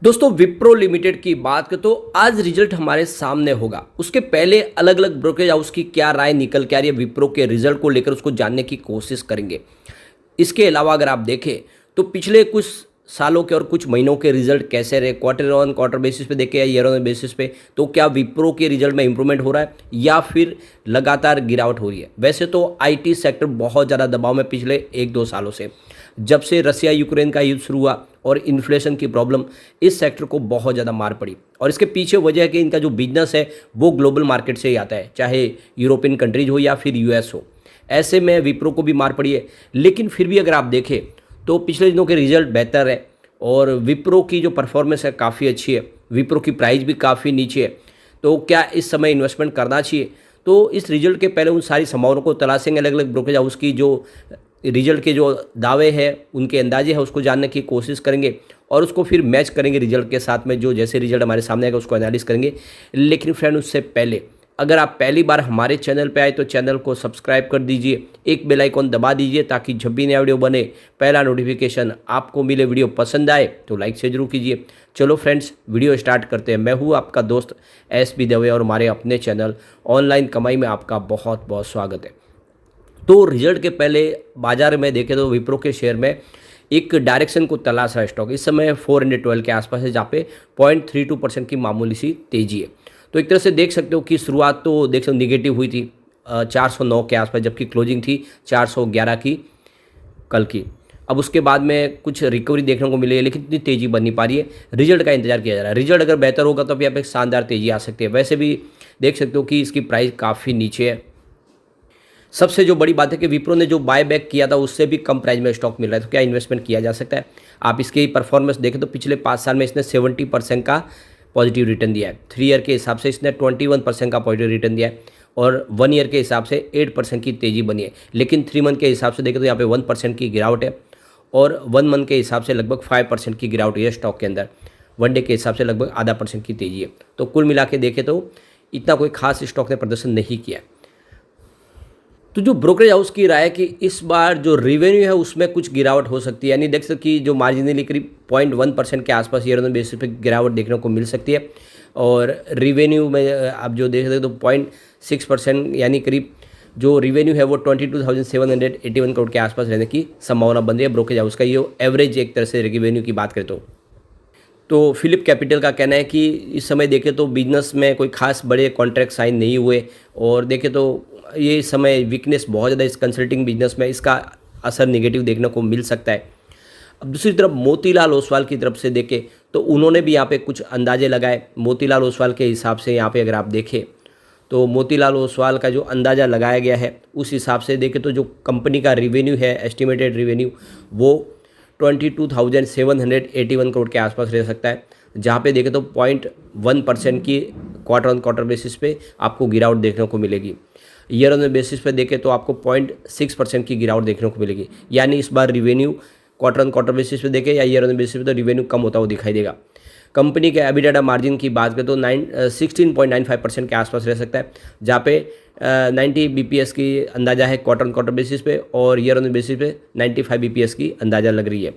दोस्तों विप्रो लिमिटेड की बात करें तो आज रिजल्ट हमारे सामने होगा। उसके पहले अलग अलग ब्रोकरेज हाउस की क्या राय निकल के आ रही है विप्रो के रिजल्ट को लेकर उसको जानने की कोशिश करेंगे। इसके अलावा अगर आप देखें तो पिछले कुछ सालों के और कुछ महीनों के रिजल्ट कैसे रहे, क्वार्टर ऑन क्वार्टर बेसिस पे देखें या ईयर ऑन बेसिस पे, तो क्या विप्रो के रिजल्ट में इंप्रूवमेंट हो रहा है या फिर लगातार गिरावट हो रही है। वैसे तो आईटी सेक्टर बहुत ज़्यादा दबाव में पिछले 1-2 सालों से, जब से रसिया यूक्रेन का युद्ध शुरू हुआ और इन्फ्लेशन की प्रॉब्लम, इस सेक्टर को बहुत ज़्यादा मार पड़ी। और इसके पीछे वजह है कि इनका जो बिजनेस है वो ग्लोबल मार्केट से ही आता है, चाहे यूरोपियन कंट्रीज हो या फिर यूएस हो। ऐसे में विप्रो को भी मार पड़ी है, लेकिन फिर भी अगर आप देखें तो पिछले दिनों के रिजल्ट बेहतर है और विप्रो की जो परफॉर्मेंस है काफ़ी अच्छी है। विप्रो की प्राइस भी काफ़ी नीचे है, तो क्या इस समय इन्वेस्टमेंट करना चाहिए? तो इस रिजल्ट के पहले उन सारी संभावनाओं को तलाशेंगे, अलग अलग ब्रोकरेज हाउस की जो रिजल्ट के जो दावे हैं, उनके अंदाजे हैं, उसको जानने की कोशिश करेंगे और उसको फिर मैच करेंगे रिजल्ट के साथ में। जो जैसे रिजल्ट हमारे सामने आएगा उसको एनालिसिस करेंगे। लेकिन फ्रेंड, उससे पहले अगर आप पहली बार हमारे चैनल पे आए तो चैनल को सब्सक्राइब कर दीजिए, एक बेल आइकॉन दबा दीजिए ताकि जब भी नया वीडियो बने पहला नोटिफिकेशन आपको मिले। वीडियो पसंद आए तो लाइक से जरूर कीजिए। चलो फ्रेंड्स, वीडियो स्टार्ट करते हैं। मैं हूँ आपका दोस्त SB दवे और हमारे अपने चैनल ऑनलाइन कमाई में आपका बहुत बहुत स्वागत है। तो रिजल्ट के पहले बाजार में देखें तो विप्रो के शेयर में एक डायरेक्शन को तलाश रहा है स्टॉक। इस समय 412 के आसपास है, जहाँ पे 0.32% की मामूली सी तेजी है। तो एक तरह से देख सकते हो कि शुरुआत तो देख सकते हो निगेटिव हुई थी 409 के आसपास, जबकि क्लोजिंग थी 411 की कल की। अब उसके बाद में कुछ रिकवरी देखने को मिली है, लेकिन इतनी तेजी बन नहीं पा रही है। रिजल्ट का इंतजार किया जा रहा है। रिजल्ट अगर बेहतर होगा तो यहाँ पे एक शानदार तेजी आ सकती है। वैसे भी देख सकते हो कि इसकी प्राइस काफ़ी नीचे है। सबसे जो बड़ी बात है कि विप्रो ने जो बाय बैक किया था उससे भी कम प्राइस में स्टॉक मिल रहा है, तो क्या इन्वेस्टमेंट किया जा सकता है? आप इसकी परफॉर्मेंस देखें तो पिछले 5 साल में इसने 70% का पॉजिटिव रिटर्न दिया है। 3 ईयर के हिसाब से इसने 21% का पॉजिटिव रिटर्न दिया है और 1 ईयर के हिसाब से 8% की तेजी बनी है। लेकिन 3 मंथ के हिसाब से देखें तो यहाँ पे 1% की गिरावट है और 1 मंथ के हिसाब से लगभग 5% की गिरावट है स्टॉक के अंदर। 1 डे के हिसाब से लगभग 0.5% की तेजी है। तो कुल मिला के देखें तो इतना कोई खास स्टॉक ने प्रदर्शन नहीं किया। तो जो ब्रोकरेज हाउस की राय है कि इस बार जो रेवेन्यू है उसमें कुछ गिरावट हो सकती है, यानी देख सकते कि जो मार्जिनली करीब 0.1% के आसपास ईयर ऑन बेसिस पे गिरावट देखने को मिल सकती है। और रेवेन्यू में आप जो देख सकते तो 0.6%, यानी करीब जो रेवेन्यू है वो 22,781 करोड़ के आसपास रहने की संभावना बन रही है ब्रोकरेज हाउस का। ये एवरेज एक तरह से रेवेन्यू की बात करें तो फिलिप कैपिटल का कहना है कि इस समय देखें तो बिजनेस में कोई खास बड़े कॉन्ट्रैक्ट साइन नहीं हुए और देखें तो ये समय वीकनेस बहुत ज़्यादा इस कंसल्टिंग बिजनेस में, इसका असर नेगेटिव देखने को मिल सकता है। अब दूसरी तरफ मोतीलाल ओसवाल की तरफ से देखें तो उन्होंने भी यहाँ पे कुछ अंदाजे लगाए। मोतीलाल ओसवाल के हिसाब से यहाँ पे अगर आप देखें तो मोतीलाल ओसवाल का जो अंदाज़ा लगाया गया है उस हिसाब से देखें तो जो कंपनी का रेवेन्यू है, एस्टिमेटेड रेवेन्यू, वो 22,781 करोड़ के आसपास रह सकता है, जहाँ पे देखें तो 0.1% की क्वार्टर ऑन क्वार्टर बेसिस पे आपको गिरावट देखने को मिलेगी। ईयर ऑन बेसिस पे देखें तो आपको 0.6% की गिरावट देखने को मिलेगी। यानी इस बार revenue quarter on quarter basis पे देखें या ईयर ऑन बेसिस पे तो रिवेन्यू कम होता हुआ दिखाई देगा। कंपनी के एबिटाडा मार्जिन की बात करें तो 16.95% के आसपास रह सकता है, जहाँ पे 90 BPS की अंदाज़ा है क्वार्टर ऑन क्वार्टर बेसिस पे और ईयर ऑन बेसिस पे 95 BPS की अंदाज़ा लग रही है।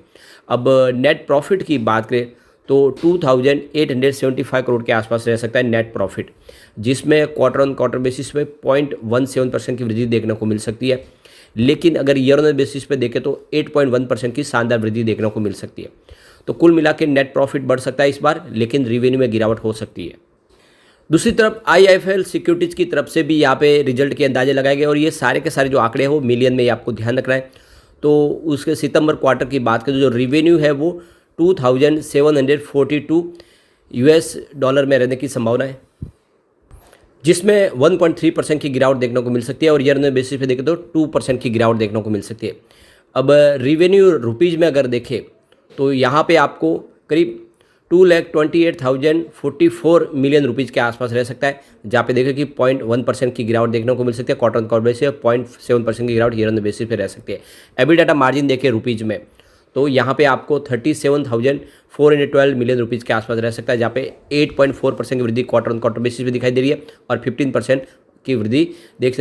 अब नेट प्रॉफिट की बात करें तो 2,875 करोड़ के आसपास रह सकता है नेट प्रॉफिट, जिसमें क्वार्टर ऑन क्वार्टर बेसिस पे 0.17% की वृद्धि देखने को मिल सकती है। लेकिन अगर ईयर ऑन बेसिस पे देखें तो 8.1% की शानदार वृद्धि देखने को मिल सकती है। तो कुल मिला के नेट प्रॉफिट बढ़ सकता है इस बार, लेकिन रेवेन्यू में गिरावट हो सकती है। दूसरी तरफ IIFL सिक्योरिटीज़ की तरफ से भी यहाँ पे रिजल्ट के अंदाजे लगाए गए और ये सारे के सारे जो आंकड़े हैं वो मिलियन में, ये आपको ध्यान रखना है। तो उसके सितंबर क्वार्टर की बात करें तो जो रेवेन्यू है वो 2,742 $US में रहने की संभावना है, जिसमें 1.3% की गिरावट देखने को मिल सकती है और ईयर ऑन बेसिस पे देखें तो 2% की गिरावट देखने को मिल सकती है। अब रेवेन्यू रुपीज़ में अगर देखें तो यहाँ पे आपको करीब 2,28,044 मिलियन रुपीज़ के आसपास रह सकता है, जहाँ पे देखें कि 0.1% की गिरावट देखने को मिल सकती है क्वार्टर ऑन क्वार्टर बेसिस, 0.7% की गिरावट ईयर ऑन बेसिस पे रह सकती है। एबिटाडा मार्जिन देखें रुपीज़ में तो यहाँ पे आपको 37,412 मिलियन रुपीज़ के आसपास रह सकता है, जहाँ पे 8.4% की वृद्धि क्वार्टर ऑन क्वार्टर बेसिस पे दिखाई दे रही है और 15% की वृद्धि देख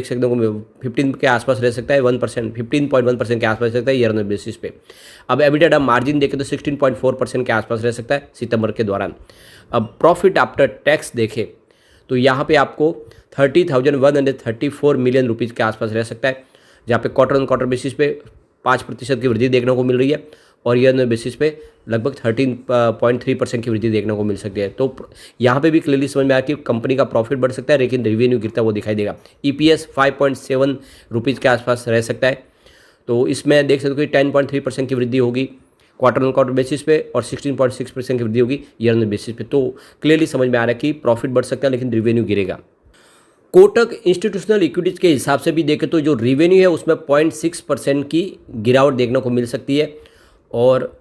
सकते हो 15 के आसपास रह सकता है, 1%, 15.1% के आसपास रह सकता है ईयर ऑन बेसिस पे। अब एबिटा मार्जिन देखें तो 16.4% के आसपास रह सकता है सितंबर के दौरान। अब प्रॉफिट आफ्टर टैक्स देखें तो यहाँ पे आपको 30,134 मिलियन रुपीज़ के आसपास रह सकता है, जहाँ पे क्वार्टर ऑन क्वार्टर बेसिस पे 5% की वृद्धि देखने को मिल रही है और ईयर ऑन बेसिस पे लगभग 13.3% की वृद्धि देखने को मिल सकती है। तो यहाँ पे भी क्लियरली समझ में आया कि कंपनी का प्रॉफिट बढ़ सकता है लेकिन रेवेन्यू गिरता वो दिखाई देगा। EPS 5.7 रुपीज़ के आसपास रह सकता है, तो इसमें देख सकते हो कि 10.3% की वृद्धि होगी क्वार्टर ऑन क्वार्टर बेसिस पे और 16.6% की वृद्धि होगी ईयर ऑन बेसिस पे। तो क्लियरली समझ में आ रहा है कि प्रॉफिट बढ़ सकता है लेकिन रेवेन्यू गिरेगा। कोटक इंस्टीट्यूशनल इक्विटीज के हिसाब से भी देखें तो जो रेवेन्यू है उसमें 0.6% की गिरावट देखने को मिल सकती है और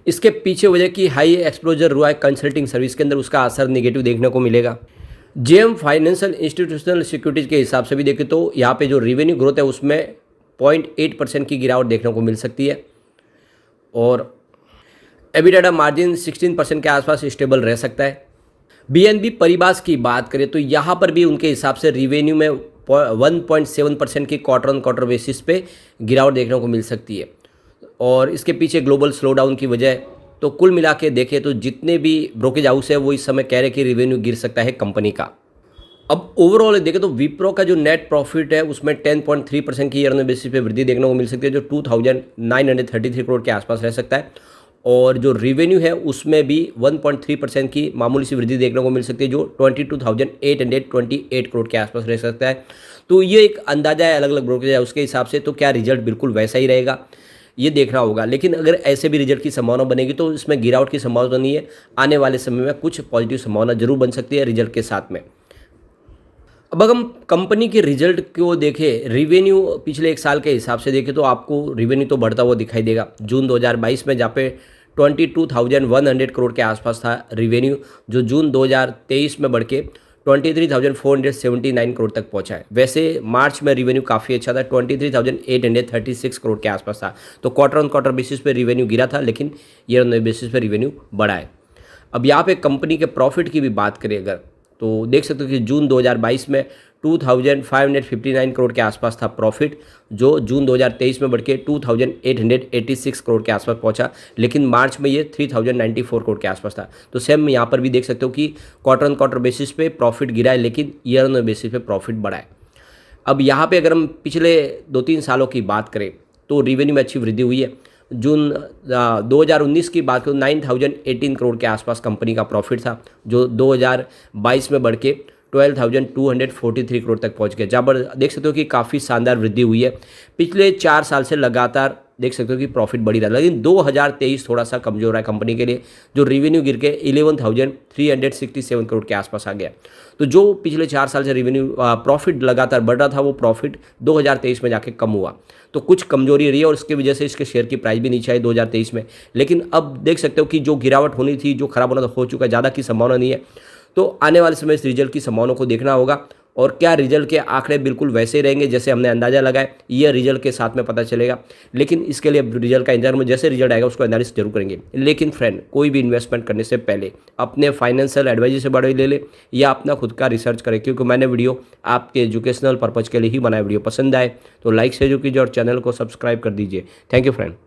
इसके पीछे वजह की हाई एक्सपोजर हुआ है कंसल्टिंग सर्विस के अंदर, उसका असर नेगेटिव देखने को मिलेगा। JM फाइनेंशियल इंस्टीट्यूशनल सिक्योरिटीज के हिसाब से भी देखें तो यहाँ पे जो रेवेन्यू ग्रोथ है उसमें 0.8% की गिरावट देखने को मिल सकती है और एबिटा मार्जिन 16% के आसपास स्टेबल रह सकता है। BNB परिबास की बात करें तो यहाँ पर भी उनके हिसाब से रिवेन्यू में 1.7% की क्वार्टर ऑन क्वार्टर बेसिस पे गिरावट देखने को मिल सकती है और इसके पीछे ग्लोबल स्लोडाउन की वजह। तो कुल मिला के देखें तो जितने भी ब्रोकेज हाउस है वो इस समय कह रहे कि रेवेन्यू गिर सकता है कंपनी का। अब ओवरऑल देखें तो विप्रो का जो नेट प्रॉफिट है उसमें 10.3% की ईयर ऑन बेसिस पे वृद्धि देखने को मिल सकती है, जो 2,933 करोड़ के आसपास रह सकता है और जो रेवेन्यू है उसमें भी 1.3% की मामूली सी वृद्धि देखने को मिल सकती है, जो 22,828 करोड़ के आसपास रह सकता है। तो ये एक अंदाजा है अलग अलग ब्रोकरेज है उसके हिसाब से, तो क्या रिजल्ट बिल्कुल वैसा ही रहेगा ये देखना होगा। लेकिन अगर ऐसे भी रिजल्ट की संभावना बनेगी तो इसमें गिरावट की संभावना नहीं है, आने वाले समय में कुछ पॉजिटिव संभावना जरूर बन सकती है रिजल्ट के साथ में। अब अगर हम कंपनी के रिजल्ट को देखें, रेवेन्यू पिछले एक साल के हिसाब से देखें तो आपको रेवेन्यू तो बढ़ता हुआ दिखाई देगा। जून 2022 में जहाँ पे 22,100 करोड़ के आसपास था रेवेन्यू, जो जून 2023 में बढ़ के 23,479 करोड़ तक पहुंचा है। वैसे मार्च में रेवेन्यू काफ़ी अच्छा था, 23,836 करोड़ के आसपास था। तो क्वार्टर ऑन क्वार्टर बेसिस पे रेवेन्यू गिरा था लेकिन ईयर ऑन बेसिस पे रेवेन्यू बढ़ा है। अब यहाँ पे कंपनी के प्रॉफिट की भी बात करें अगर तो देख सकते हो कि जून 2022 में 2,559 करोड़ के आसपास था प्रॉफिट, जो जून 2023 में बढ़ के 2,886 करोड़ के आसपास पहुंचा, लेकिन मार्च में ये 3,094 करोड़ के आसपास था। तो सेम यहाँ पर भी देख सकते हो कि क्वार्टर ऑन क्वार्टर बेसिस पे प्रॉफिट गिरा है लेकिन ईयर ऑन बेसिस पे प्रॉफिट बढ़ा है। अब यहाँ पे अगर हम पिछले 2-3 सालों की बात करें तो रेवेन्यू में अच्छी वृद्धि हुई है। जून 2019 की बात करूँ 9,018 करोड़ के आसपास कंपनी का प्रॉफिट था, जो 2022 में बढ़ के 12,243 करोड़ तक पहुंच गया। जहाँ पर देख सकते हो कि काफ़ी शानदार वृद्धि हुई है। पिछले 4 साल से लगातार देख सकते हो कि प्रॉफिट बढ़ी रहा, लेकिन 2023 थोड़ा सा कमजोर है कंपनी के लिए, जो रेवेन्यू गिर के 11,367 करोड़ के आसपास आ गया। तो जो पिछले 4 साल से रेवेन्यू प्रॉफिट लगातार बढ़ रहा था वो प्रॉफिट 2023 में जाके कम हुआ, तो कुछ कमजोरी रही है और उसकी वजह से इसके शेयर की प्राइस भी नीचे आई 2023 में। लेकिन अब देख सकते हो कि जो गिरावट होनी थी, जो खराब होना था हो चुका है, ज़्यादा की संभावना नहीं है। तो आने वाले समय इस रिजल्ट की संभावना को देखना होगा और क्या रिजल्ट के आंकड़े बिल्कुल वैसे ही रहेंगे जैसे हमने अंदाजा लगाया, ये रिजल्ट के साथ में पता चलेगा। लेकिन इसके लिए रिजल्ट का इंतजार में जैसे रिजल्ट आएगा उसको एनालिसिस जरूर करेंगे। लेकिन फ्रेंड, कोई भी इन्वेस्टमेंट करने से पहले अपने फाइनेंशियल एडवाइजर से बड़े ले ले या अपना खुद का रिसर्च करें, क्योंकि मैंने वीडियो आपके एजुकेशनल पर्पज़ के लिए ही बनाया। वीडियो पसंद आए तो लाइक शेयर कीजिए और चैनल को सब्सक्राइब कर दीजिए। Thank you friend.